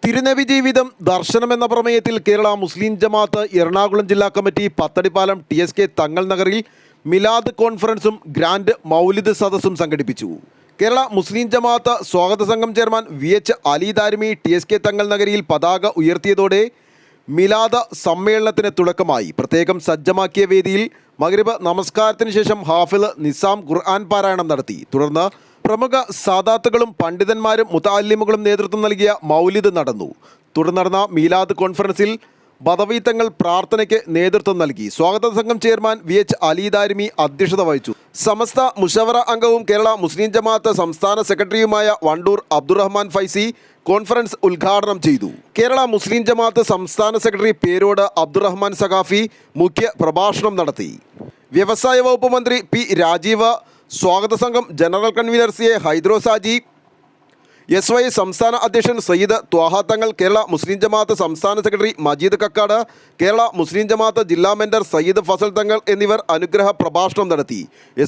തിരുനബി ജീവിതം ദർശനമെന്ന പ്രമേയത്തിൽ കേരള മുസ്ലിം ജമാഅത്ത് എറണാകുളം ജില്ലാ കമ്മിറ്റി പത്തടിപ്പാലം TSK തങ്ങൾ നഗറിൽ മിലാദ് കോൺഫറൻസും ഗ്രാൻഡ് മൗലിദ് സദസ്സും സംഘടിപ്പിച്ചു. കേരള മുസ്ലിം ജമാഅത്ത് സ്വാഗത സംഘം chairman VH Ali Darimi TSK തങ്ങൾ നഗരിയിൽ പതാക ഉയർത്തിയതോടെ മിലാദ് സമ്മേളനത്തിന് തുടക്കമായി. പ്രത്യേകം സജ്ജമാക്കിയ വേദിയിൽ മഗ്രിബ് നമസ്കാരത്തിന് ശേഷം ഹാഫിള് നിസാം ഖുർആൻ പാരായണം നടത്തി. തുടർന്ന് പ്രമുഖ സാദാത്തുകളും പണ്ഡിതന്മാരും മുതഅല്ലിമുകളും നേതൃത്വം നൽകിയ മൗലിദ് നടന്നു. തുടർന്ന് നടന്ന മീലാദ് കോൺഫറൻസിൽ ബദവി തങ്ങൾ പ്രാർത്ഥനയ്ക്ക് നേതൃത്വം നൽകി. സ്വാഗത സംഘം ചെയർമാൻ VH അലി ദാരിമി അധ്യക്ഷത വഹിച്ചു. സമസ്ത മുഷവറ അംഗവും കേരള മുസ്ലിം ജമാഅത്ത് സംസ്ഥാന സെക്രട്ടറിയുമായ വണ്ടൂർ അബ്ദുറഹ്മാൻ ഫൈസി കോൺഫറൻസ് ഉദ്ഘാടനം ചെയ്തു. കേരള മുസ്ലിം ജമാഅത്ത് സംസ്ഥാന സെക്രട്ടറി പേരോട് അബ്ദുറഹ്മാൻ സഖാഫി മുഖ്യ പ്രഭാഷണം നടത്തി. വ്യവസായ വകുപ്പ് മന്ത്രി P രാജീവ്, സ്വാഗത സംഘം ജനറൽ കൺവീനർ CA ഹൈദ്രോസാജി, SY സംസ്ഥാന അധ്യക്ഷൻ സയ്യിദ് ത്വാഹ തങ്ങൾ, കേരള മുസ്ലിം ജമാഅത്ത് സംസ്ഥാന സെക്രട്ടറി മജീദ് കക്കാട്, കേരള മുസ്ലിം ജമാഅത്ത് ജില്ലാ മെമ്പർ സയ്യിദ് ഫസൽ തങ്ങൾ എന്നിവർ അനുഗ്രഹ പ്രഭാഷണം നടത്തി.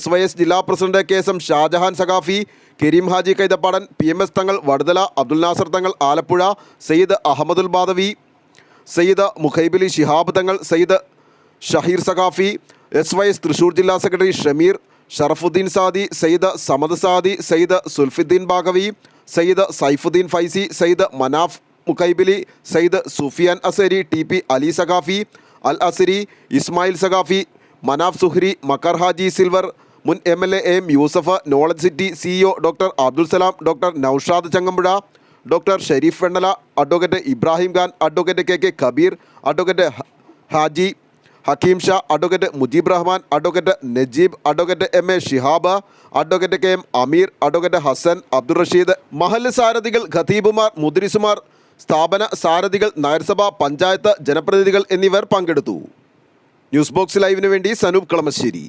SYS ജില്ലാ president KSM Shajahan Saqafi, Kareem Haji Kaithappadan, PMS Thangal Vaduthala, Abdul Nasar തങ്ങൾ ആലപ്പുഴ, സയ്യിദ് അഹമ്മദുൽ ബാദവി, സയ്യിദ് മുഖൈബലി ശിഹാബ് തങ്ങൾ, സയ്യിദ് ഷഹീർ സഖാഫി, SYS തൃശൂർ ജില്ലാ secretary Shameer, Sharafuddin Saadi, Sayyid Samad Saadi, Sayyid Sulfuddin Baqavi, Sayyid Saifuddin Faizi, Sayyid Manaf Mukhaibili, Sayyid Sufiyan Azhari, TP Ali Sakhafi, Al Azhari, Ismail Sakhafi, Manaf Zuhri, Makkar Haji Silver, മുൻ MLA AM Yusuf, Knowledge City CEO doctor Abdul Salam, doctor Naushad Changampuzha, doctor Sherif Vennala, advocate Ibrahim Khan, advocate KK Kabeer, advocate Haji Hakeem Shah, advocate Mujeeb Rahman, advocate Najeeb, advocate MA Shihab, advocate KM Ameer, advocate Hasan, Abdul Rasheed, മഹല്ല് സാരഥികൾ, ഖതീബുമാർ, മുദ്രിസുമാർ, സ്ഥാപന സാരഥികൾ, നഗരസഭ, പഞ്ചായത്ത് ജനപ്രതിനിധികൾ എന്നിവർ പങ്കെടുത്തു. ന്യൂസ് ബോക്സ് ലൈവിന് വേണ്ടി സനൂപ് കളമശ്ശേരി.